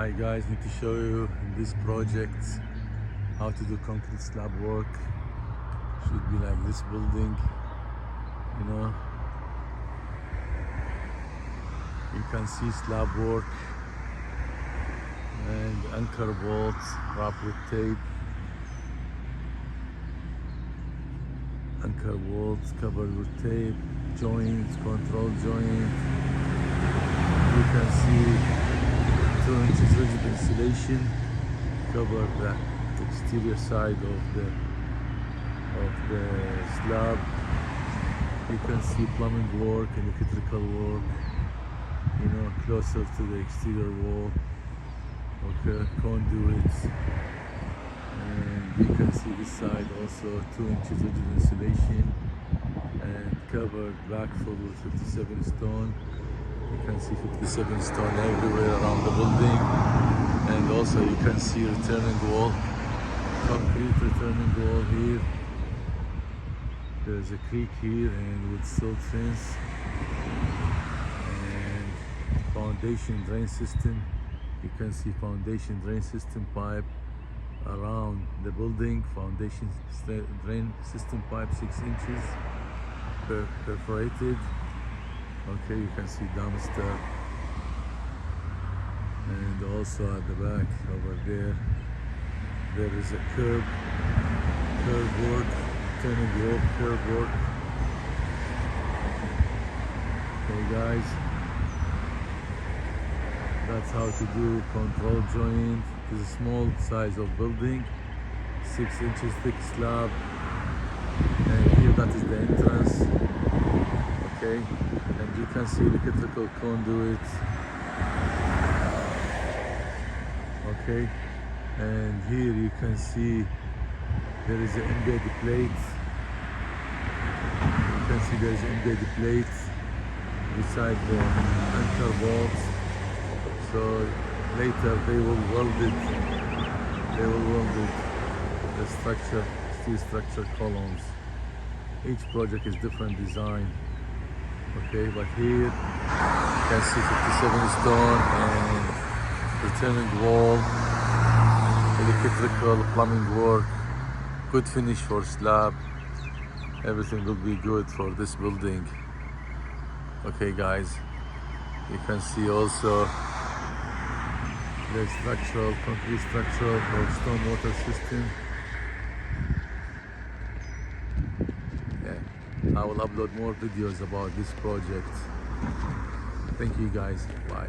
Hi guys, need to show you in this project how to do concrete slab work. Should be like this building, you know. You can see slab work and anchor bolts wrapped with tape. Anchor bolts covered with tape, joints, control joint. You can see 2 inches rigid insulation cover the exterior side of the slab. You can see plumbing work and electrical work, you know, closer to the exterior wall. Okay, conduits, and you can see this side also 2 inches rigid insulation and covered back full with 57 stone. You can see 57 stone everywhere around the building, and also you can see returning wall, concrete returning wall here. There's a creek here and with silt fence, and foundation drain system. You can see foundation drain system pipe around the building. Foundation drain system pipe 6 inches perforated. Okay, you can see dumpster, and also at the back over there is a curb work, turning wall, curb work. Okay guys, that's how to do control joint. It's a small size of building, 6 inches thick slab, and here that is the entrance. Okay, and you can see electrical conduit. Okay, and here you can see there is an embedded plate. You can see there is an embedded plate beside the anchor bolts. So later they will weld it. The structure, steel structure columns. Each project is different design. Okay, but here you can see 57 stone and returning wall, electrical plumbing work, good finish for slab. Everything will be good for this building. Okay guys, you can see also the structural, concrete structural or stone water system. I will upload more videos about this project. Thank you guys. Bye.